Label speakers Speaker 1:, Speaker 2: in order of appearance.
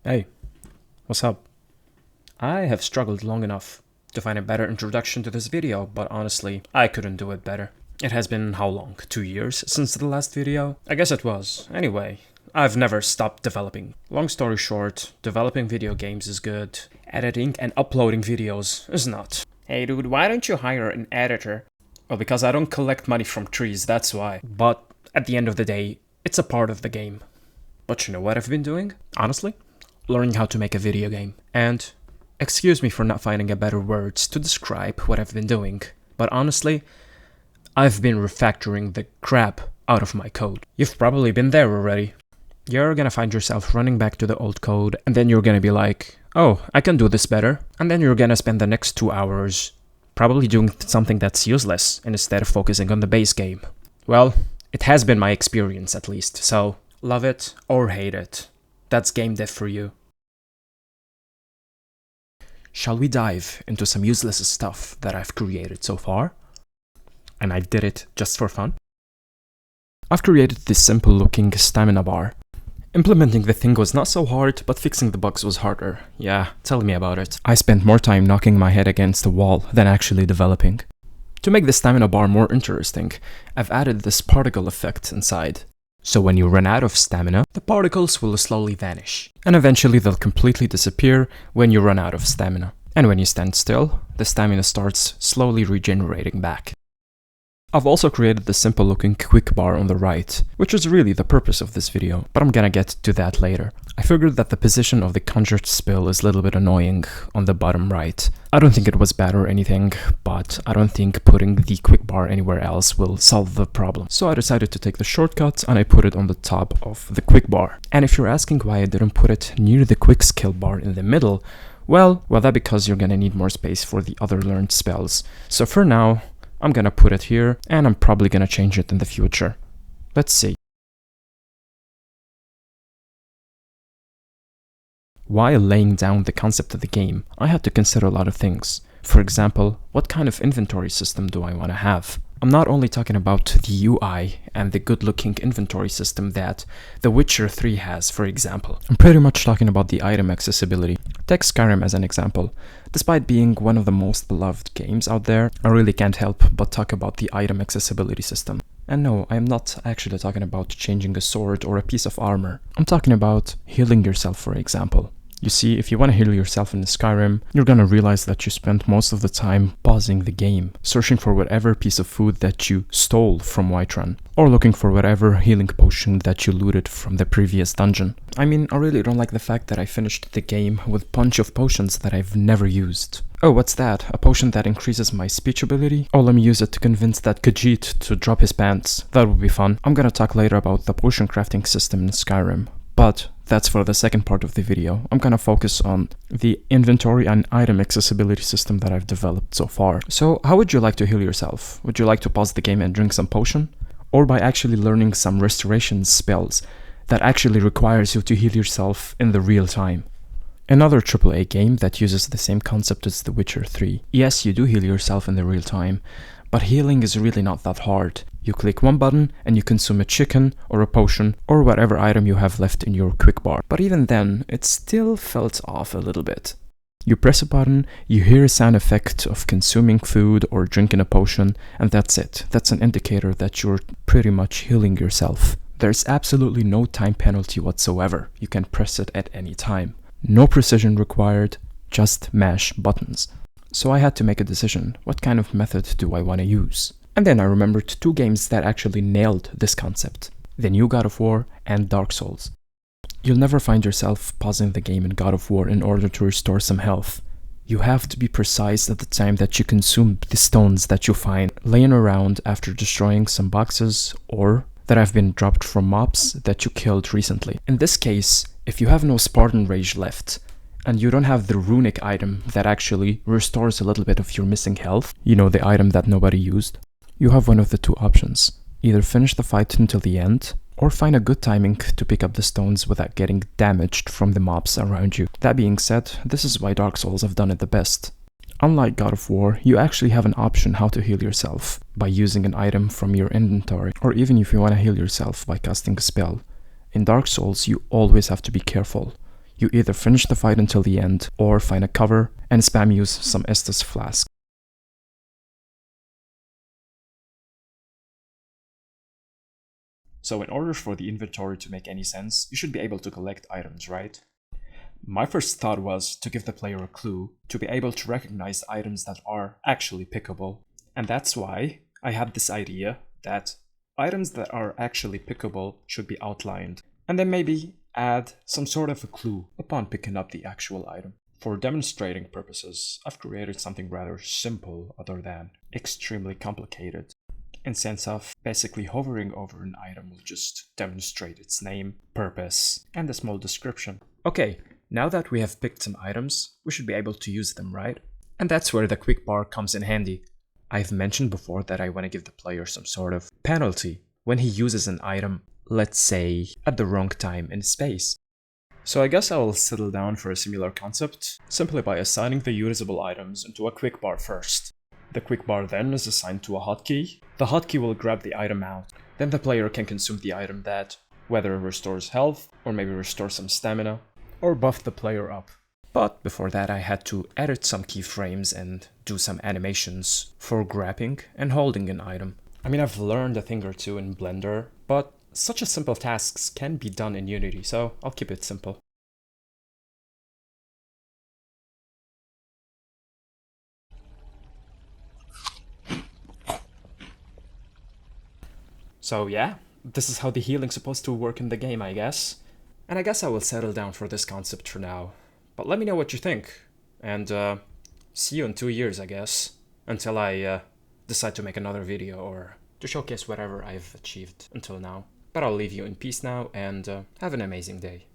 Speaker 1: Hey, what's up? I have struggled long enough to find a better introduction to this video, but honestly, I couldn't do it better. It has been how long? 2 years since the last video? I guess it was. Anyway, I've never stopped developing. Long story short, developing video games is good. Editing and uploading videos is not. Hey dude, why don't you hire an editor? Well, because I don't collect money from trees, that's why. But at the end of the day, it's a part of the game. But you know what I've been doing? Honestly? Learning how to make a video game. And excuse me for not finding a better words to describe what I've been doing, but honestly, I've been refactoring the crap out of my code. You've probably been there already. You're gonna find yourself running back to the old code, and then you're gonna be like, oh, I can do this better. And then you're gonna spend the next 2 hours probably doing something that's useless instead of focusing on the base game. Well, it has been my experience at least, so love it or hate it. That's game dev for you. Shall we dive into some useless stuff that I've created so far? And I did it just for fun. I've created this simple looking stamina bar. Implementing the thing was not so hard, but fixing the bugs was harder. Yeah, tell me about it. I spent more time knocking my head against the wall than actually developing. To make the stamina bar more interesting, I've added this particle effect inside. So when you run out of stamina, the particles will slowly vanish. And eventually they'll completely disappear when you run out of stamina. And when you stand still, the stamina starts slowly regenerating back. I've also created the simple looking quick bar on the right, which is really the purpose of this video, but I'm gonna get to that later. I figured that the position of the conjured spill is a little bit annoying on the bottom right. I don't think it was bad or anything, but I don't think putting the quick bar anywhere else will solve the problem. So I decided to take the shortcut and I put it on the top of the quick bar. And if you're asking why I didn't put it near the quick skill bar in the middle, well, that's because you're gonna need more space for the other learned spells. So for now, I'm gonna put it here, and I'm probably gonna change it in the future. Let's see. While laying down the concept of the game, I had to consider a lot of things. For example, what kind of inventory system do I want to have? I'm not only talking about the UI and the good-looking inventory system that The Witcher 3 has, for example. I'm pretty much talking about the item accessibility. Take Skyrim as an example. Despite being one of the most beloved games out there, I really can't help but talk about the item accessibility system. And no, I am not actually talking about changing a sword or a piece of armor. I'm talking about healing yourself, for example. You see, if you want to heal yourself in Skyrim, you're gonna realize that you spent most of the time pausing the game, searching for whatever piece of food that you stole from Whiterun, or looking for whatever healing potion that you looted from the previous dungeon. I mean, I really don't like the fact that I finished the game with a bunch of potions that I've never used. Oh, what's that? A potion that increases my speech ability? Oh, let me use it to convince that Khajiit to drop his pants. That would be fun. I'm gonna talk later about the potion crafting system in Skyrim, but that's for the second part of the video. I'm gonna focus on the inventory and item accessibility system that I've developed so far. So how would you like to heal yourself? Would you like to pause the game and drink some potion? Or by actually learning some restoration spells that actually requires you to heal yourself in the real time? Another AAA game that uses the same concept as The Witcher 3. Yes, you do heal yourself in the real time, but healing is really not that hard. You click one button and you consume a chicken or a potion or whatever item you have left in your quick bar. But even then, it still felt off a little bit. You press a button, you hear a sound effect of consuming food or drinking a potion, and that's it. That's an indicator that you're pretty much healing yourself. There's absolutely no time penalty whatsoever. You can press it at any time. No precision required, just mash buttons. So I had to make a decision. What kind of method do I want to use? And then I remembered 2 games that actually nailed this concept. The new God of War and Dark Souls. You'll never find yourself pausing the game in God of War in order to restore some health. You have to be precise at the time that you consume the stones that you find laying around after destroying some boxes or that have been dropped from mobs that you killed recently. In this case, if you have no Spartan Rage left, and you don't have the runic item that actually restores a little bit of your missing health, you know, the item that nobody used, you have one of the 2 options. Either finish the fight until the end, or find a good timing to pick up the stones without getting damaged from the mobs around you. That being said, this is why Dark Souls have done it the best. Unlike God of War, you actually have an option how to heal yourself by using an item from your inventory, or even if you want to heal yourself by casting a spell. In Dark Souls, you always have to be careful. You either finish the fight until the end, or find a cover and spam use some Estus flask. So in order for the inventory to make any sense, you should be able to collect items, right? My first thought was to give the player a clue to be able to recognize items that are actually pickable. And that's why I had this idea that items that are actually pickable should be outlined, and then maybe add some sort of a clue upon picking up the actual item. For demonstrating purposes, I've created something rather simple other than extremely complicated, in sense of basically hovering over an item will just demonstrate its name, purpose, and a small description. Okay, now that we have picked some items, we should be able to use them, right? And that's where the quick bar comes in handy. I've mentioned before that I want to give the player some sort of penalty when he uses an item, let's say, at the wrong time and space. So I guess I will settle down for a similar concept, simply by assigning the usable items into a quick bar first. The quick bar then is assigned to a hotkey. The hotkey will grab the item out. Then the player can consume the item that, whether restores health, or maybe restore some stamina, or buff the player up. But before that I had to edit some keyframes and do some animations for grabbing and holding an item. I mean, I've learned a thing or two in Blender, but such a simple tasks can be done in Unity, so I'll keep it simple. So yeah, this is how the healing's supposed to work in the game, I guess. And I guess I will settle down for this concept for now. But let me know what you think. And see you in 2 years, I guess. Until I decide to make another video or to showcase whatever I've achieved until now. But I'll leave you in peace now and have an amazing day.